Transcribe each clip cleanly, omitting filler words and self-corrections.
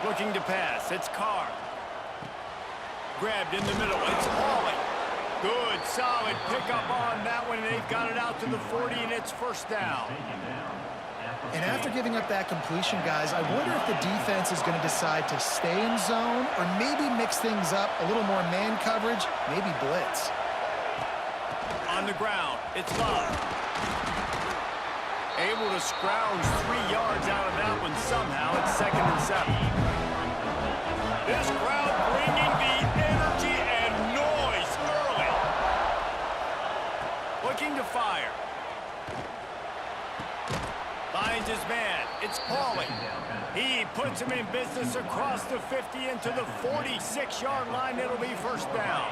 Looking to pass. It's Carr. Grabbed in the middle. It's Pauly. Good, solid pickup on that one, and they've got it out to the 40, and it's first down. And after giving up that completion, guys, I wonder if the defense is going to decide to stay in zone or maybe mix things up, a little more man coverage, maybe blitz. On the ground, it's Love. Able to scrounge 3 yards out of that one somehow. It's 2nd and 7. This crowd bringing the energy and noise early. Looking to fire. Finds his man. It's Pauly. He puts him in business across the 50 into the 46-yard line. It'll be first down.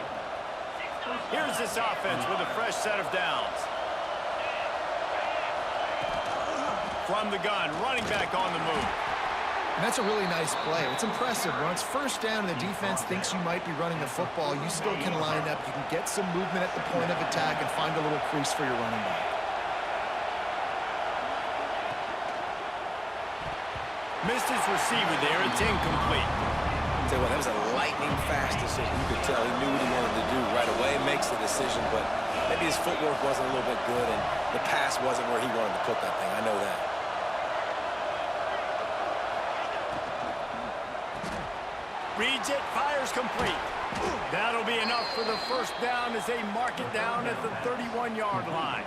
Here's this offense with a fresh set of downs. From the gun, running back on the move. And that's a really nice play. It's impressive. When it's first down and the defense thinks you might be running the football, you still can line up. You can get some movement at the point of attack and find a little crease for your running back. Missed his receiver there. It's incomplete. Tell you what, that was a lightning-fast decision. You could tell he knew what he wanted to do right away, makes the decision, but maybe his footwork wasn't a little bit good, and the pass wasn't where he wanted to put that thing. I know that. Reads it, fires complete. That'll be enough for the first down as they mark it down at the 31-yard line.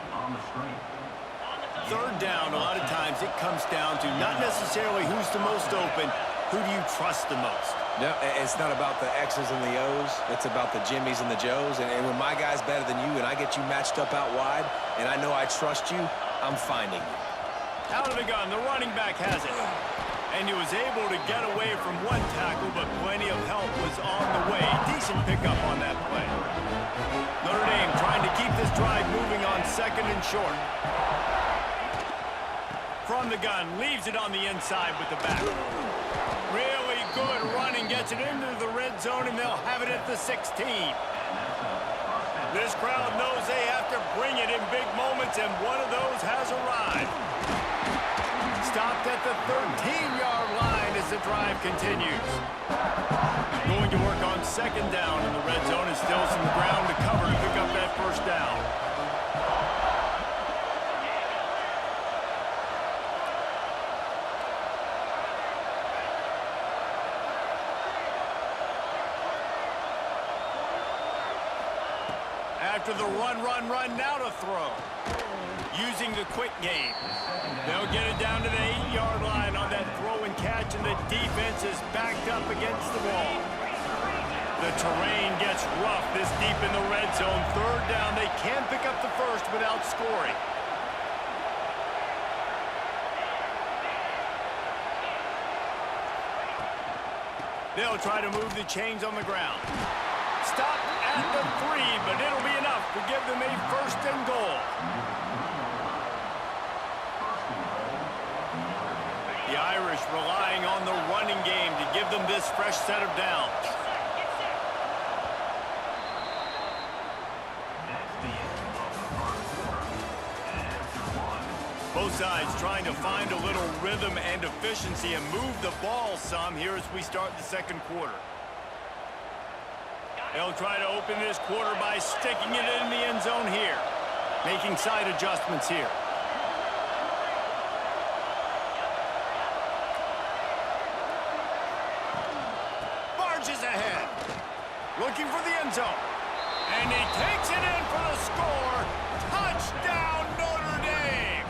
Third down, a lot of times it comes down to not necessarily who's the most open, who do you trust the most? No, it's not about the X's and the O's. It's about the Jimmies and the Joes. And when my guy's better than you and I get you matched up out wide and I know I trust you, I'm finding you. Out of the gun, the running back has it. And he was able to get away from one tackle, but plenty of help was on the way. Decent pickup on that play. Notre Dame trying to keep this drive moving on 2nd and short. From the gun, leaves it on the inside with the back. Really good running, gets it into the red zone, and they'll have it at the 16. This crowd knows they have to bring it in big moments, and one of those has arrived. Stopped at the 13-yard line as the drive continues. Going to work on 2nd down in the red zone, and still some ground to cover to pick up that first down. After the run, now to throw. Using the quick game. They'll get it down to the 8-yard line on that throw and catch, and the defense is backed up against the wall. The terrain gets rough this deep in the red zone. Third down, they can pick up the first without scoring. They'll try to move the chains on the ground. Stopped at the 3, but it'll be enough to give them a 1st and goal. The Irish relying on the running game to give them this fresh set of downs. Both sides trying to find a little rhythm and efficiency and move the ball some here as we start the 2nd quarter. They'll try to open this quarter by sticking it in the end zone here. Making side adjustments here. Barges ahead. Looking for the end zone. And he takes it in for the score. Touchdown, Notre Dame!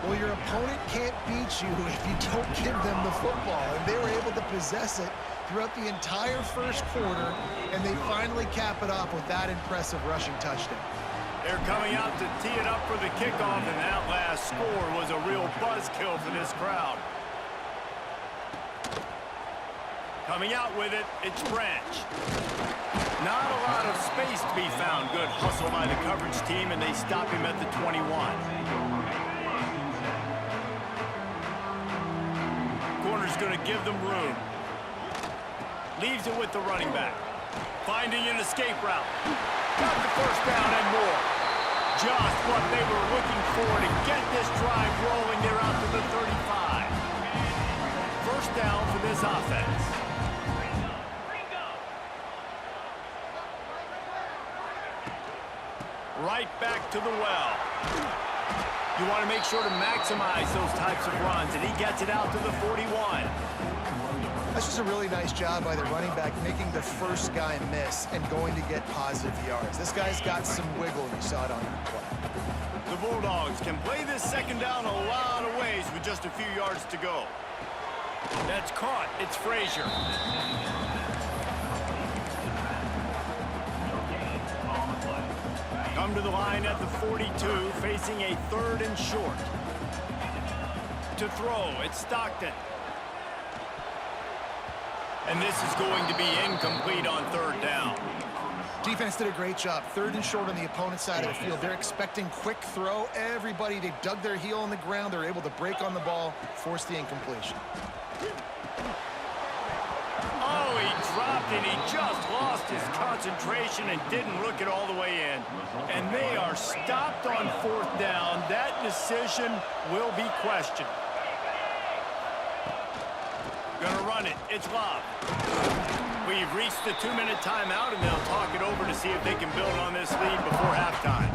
Well, your opponent can't beat you if you don't give them the football. And they were able to possess it throughout the entire first quarter, and they finally cap it off with that impressive rushing touchdown. They're coming out to tee it up for the kickoff, and that last score was a real buzzkill for this crowd. Coming out with it, it's Branch. Not a lot of space to be found. Good hustle by the coverage team, and they stop him at the 21. Corner's going to give them room. Leaves it with the running back. Finding an escape route. Got the first down and more. Just what they were looking for to get this drive rolling. They're out to the 35. First this offense. Right back to the well. You want to make sure to maximize those types of runs, and he gets it out to the 41. That's just a really nice job by the running back, making the first guy miss and going to get positive yards. This guy's got some wiggle. You saw it on that play. The Bulldogs can play this second down a lot of ways with just a few yards to go. That's caught. It's Frazier. Come to the line at the 42, facing a 3rd and short. To throw, it's Stockton. And this is going to be incomplete on 3rd down. Defense did a great job. 3rd and short on the opponent's side of the field. They're expecting quick throw. Everybody, they dug their heel on the ground. They're able to break on the ball, force the incompletion. Oh, he dropped it. He just lost his concentration and didn't look it all the way in. And they are stopped on 4th down. That decision will be questioned. Gonna run it. It's Love. We've reached the 2-minute timeout, and they'll talk it over to see if they can build on this lead before halftime.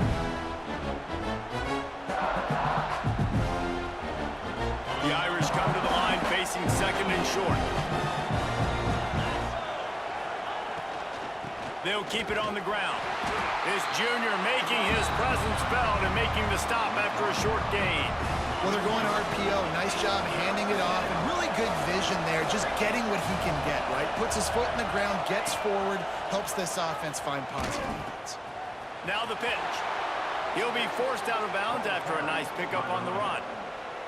The Irish come to the line facing 2nd and short. They'll keep it on the ground. This junior making his presence felt and making the stop after a short gain. Well, they're going RPO. Nice job handing it off, and really good vision there, just getting what he can get, right? Puts his foot in the ground, gets forward, helps this offense find positive yards. Now the pitch. He'll be forced out of bounds after a nice pickup on the run.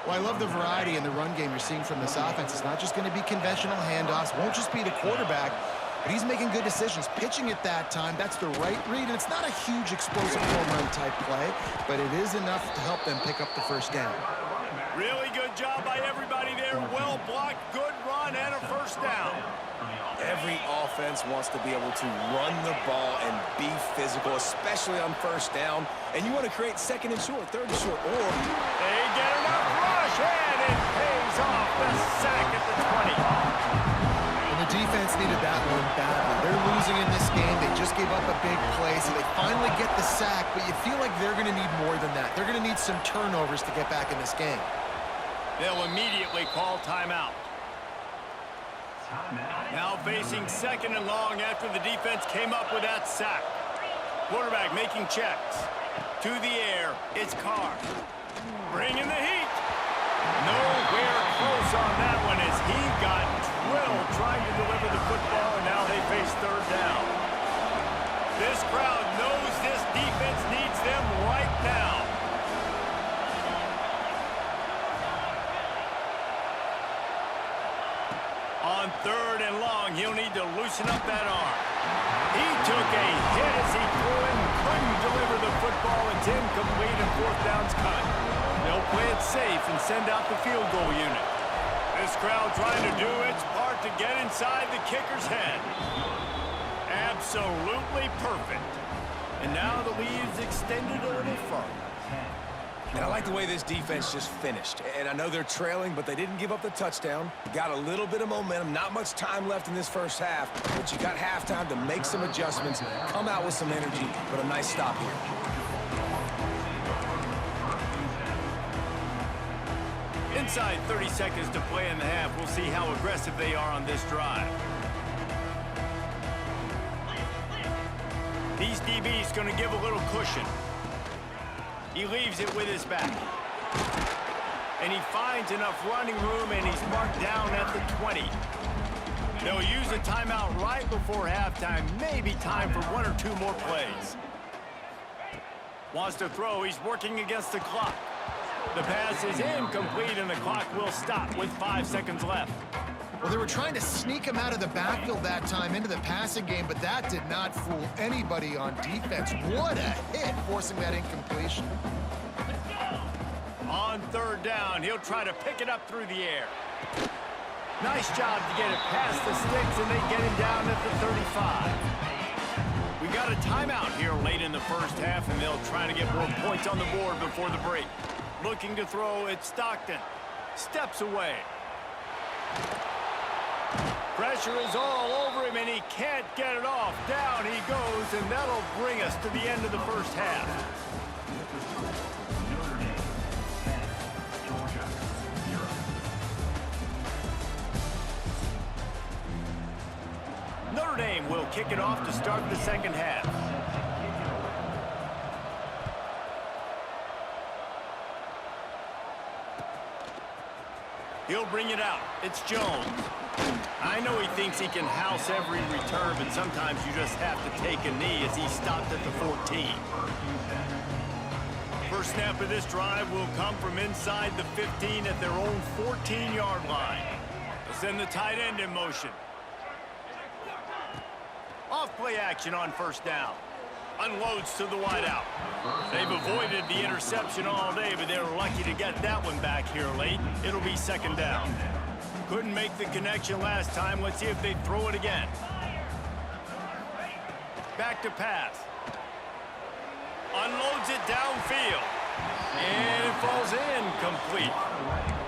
Well, I love the variety in the run game you're seeing from this offense. It's not just going to be conventional handoffs, won't just be the quarterback, but he's making good decisions. Pitching at that time, that's the right read, and it's not a huge explosive home run type play, but it is enough to help them pick up the first down. Really good job by everybody there. Well blocked, good run, and a first down. Every offense wants to be able to run the ball and be physical, especially on 1st down. And you want to create 2nd and short, 3rd and short, or... They get enough rush, and it pays off. The sack at the 20. And the defense needed that one badly. They're losing in this game. They just gave up a big play, so they finally get the sack, but you feel like they're going to need more than that. They're going to need some turnovers to get back in this game. They'll immediately call timeout. Now facing 2nd and long after the defense came up with that sack. Quarterback making checks. To the air, it's Carr. Bringing the heat. Nowhere close on that one as he got drilled trying to deliver the football, and now they face 3rd down. This crowd knows this defense needs them right now. On 3rd and long, he'll need to loosen up that arm. He took a hit as he threw it and couldn't deliver the football. It's incomplete and 4th down's cut. They'll play it safe and send out the field goal unit. This crowd trying to do its part to get inside the kicker's head. Absolutely perfect. And now the lead's extended a little further. And I like the way this defense just finished. And I know they're trailing, but they didn't give up the touchdown. Got a little bit of momentum. Not much time left in this first half, but you got halftime to make some adjustments, come out with some energy, but a nice stop here. Inside 30 seconds to play in the half. We'll see how aggressive they are on this drive. These DBs going to give a little cushion. He leaves it with his back. And he finds enough running room, and he's marked down at the 20. They'll use a timeout right before halftime. Maybe time for 1 or 2 more plays. Wants to throw. He's working against the clock. The pass is incomplete, and the clock will stop with 5 seconds left. Well, they were trying to sneak him out of the backfield that time into the passing game, but that did not fool anybody on defense. What a hit, forcing that incompletion. On 3rd down, he'll try to pick it up through the air. Nice job to get it past the sticks, and they get him down at the 35. We got a timeout here late in the first half, and they'll try to get more points on the board before the break. Looking to throw, it's Stockton. Steps away. Pressure is all over him, and he can't get it off. Down he goes, and that'll bring us to the end of the first half. Notre Dame will kick it off to start the second half. He'll bring it out. It's Jones. I know he thinks he can house every return, but sometimes you just have to take a knee as he stopped at the 14. First snap of this drive will come from inside the 15 at their own 14-yard line. They'll send the tight end in motion. Off-play action on first down. Unloads to the wideout. They've avoided the interception all day, but they were lucky to get that one back here late. It'll be second down. Couldn't make the connection last time. Let's see if they throw it again. Back to pass. Unloads it downfield. And it falls incomplete.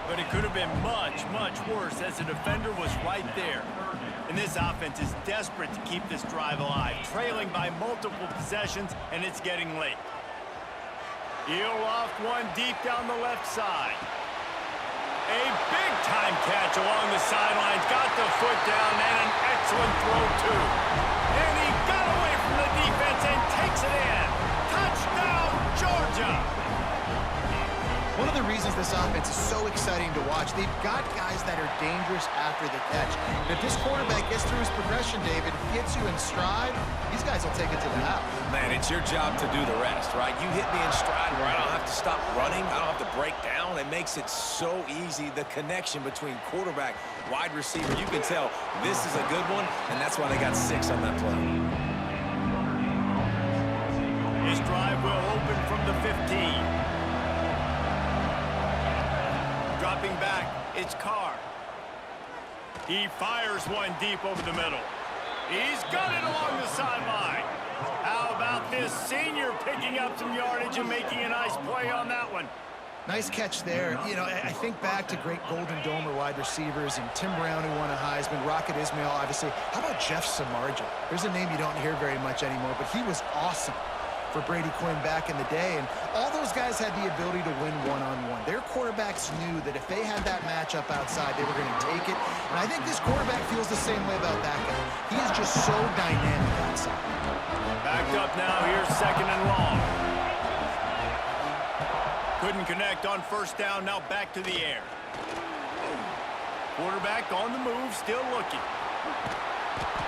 But it could have been much, much worse as the defender was right there. And this offense is desperate to keep this drive alive, trailing by multiple possessions, and it's getting late. He'll loft one deep down the left side. A big-time catch along the sidelines, got the foot down, and an excellent throw, too. And he got away from the defense and takes it in. Touchdown, Georgia! One of the reasons this offense is so exciting to watch, they've got guys that are dangerous after the catch. And if this quarterback gets through his progression, David, gets you in stride, these guys will take it to the house. Man, it's your job to do the rest, right? You hit me in stride where I don't have to stop running. I don't have to break down. It makes it so easy, the connection between quarterback, wide receiver. You can tell this is a good one, and that's why they got 6 on that play. His drive will open from the 15. Dropping back, it's Carr. He fires one deep over the middle. He's got it along the sideline. How about this senior picking up some yardage and making a nice play on that one? Nice catch there. You know, I think back to great Golden Domer wide receivers and Tim Brown, who won a Heisman, Rocket Ismail, obviously. How about Jeff Samardzija? There's a name you don't hear very much anymore, but he was awesome for Brady Quinn back in the day, and all those guys had the ability to win one-on-one. Their quarterbacks knew that if they had that matchup outside, they were going to take it, and I think this quarterback feels the same way about that guy. He is just so dynamic outside. Backed up now, here's second and long. Couldn't connect on first down, now back to the air. Quarterback on the move, still looking.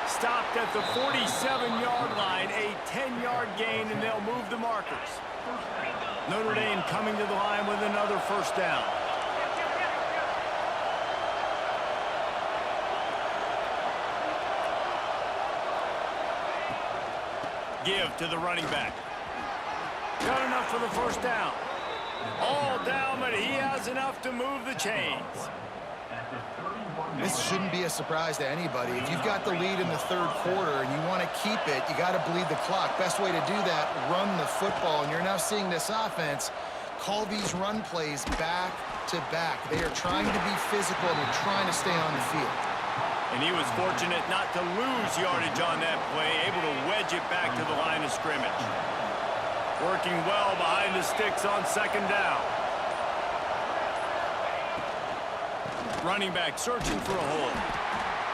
Stopped at the 47-yard line, a 10-yard gain, and they'll move the markers. Notre Dame coming to the line with another first down. Give to the running back. Got enough for the first down. All down, but he has enough to move the chains. This shouldn't be a surprise to anybody. If you've got the lead in the third quarter and you want to keep it, you got to bleed the clock. Best way to do that, run the football. And you're now seeing this offense call these run plays back to back. They are trying to be physical and they're trying to stay on the field. And he was fortunate not to lose yardage on that play, able to wedge it back to the line of scrimmage. Working well behind the sticks on second down. Running back searching for a hole.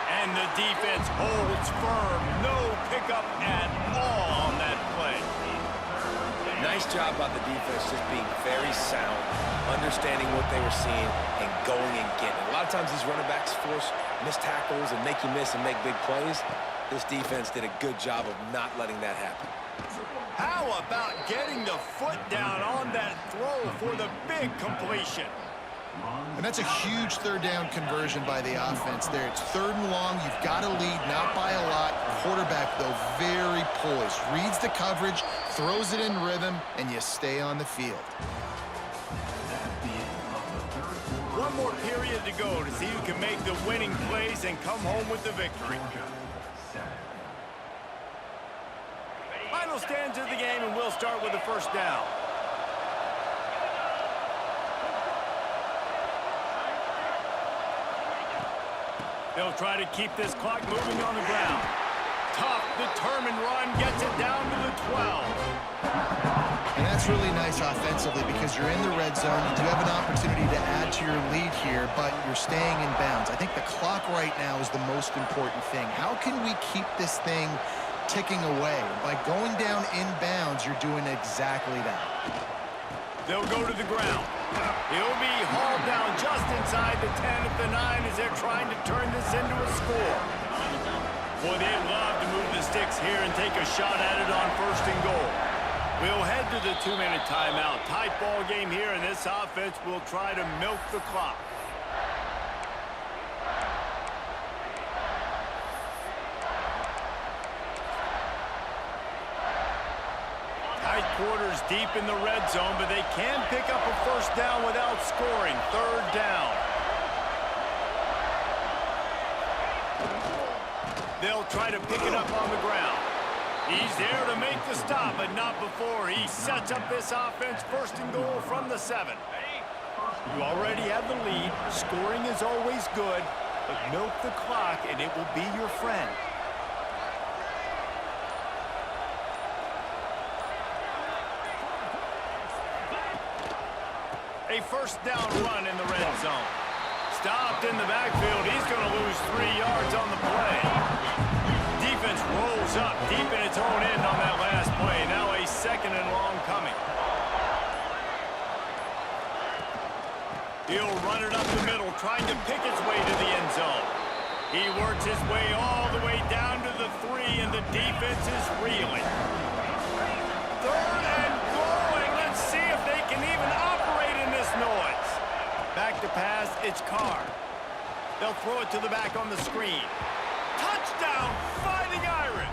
And the defense holds firm. No pickup at all on that play. Nice job by the defense just being very sound, understanding what they were seeing, and going and getting it. A lot of times these running backs force missed tackles and make you miss and make big plays. This defense did a good job of not letting that happen. How about getting the foot down on that throw for the big completion? And that's a huge third down conversion by the offense there. It's third and long. You've got to lead, not by a lot. Quarterback, though, very poised. Reads the coverage, throws it in rhythm, and you stay on the field. One more period to go to see who can make the winning plays and come home with the victory. Final stanza of the game, and we'll start with the first down. They'll try to keep this clock moving on the ground. Tough, determined run gets it down to the 12. And that's really nice offensively because you're in the red zone. You do have an opportunity to add to your lead here, but you're staying in bounds. I think the clock right now is the most important thing. How can we keep this thing ticking away? By going down in bounds, you're doing exactly that. They'll go to the ground. He'll be hauled down just inside the 10 at the 9 as they're trying to turn this into a score. Boy, they'd love to move the sticks here and take a shot at it on 1st and goal. We'll head to the 2-minute timeout. Tight ball game here, and this offense will try to milk the clock. Tight quarters deep in the red zone, but they can pick up a 1st down without scoring. 3rd down. They'll try to pick it up on the ground. He's there to make the stop, but not before he sets up this offense 1st and goal from the 7. You already have the lead. Scoring is always good, but milk the clock and it will be your friend. A 1st down run in the red zone. Stopped in the backfield. He's going to lose 3 yards on the play. Defense rolls up deep in its own end on that last play. Now a 2nd and long coming. He'll run it up the middle, trying to pick its way to the end zone. He works his way all the way down to the 3, and the defense is reeling. 3rd and goal, and let's see if they can even operate in this noise. Back to pass, it's Carr. They'll throw it to the back on the screen. Touchdown, Fighting Irish!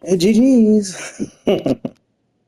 Hey, GG's.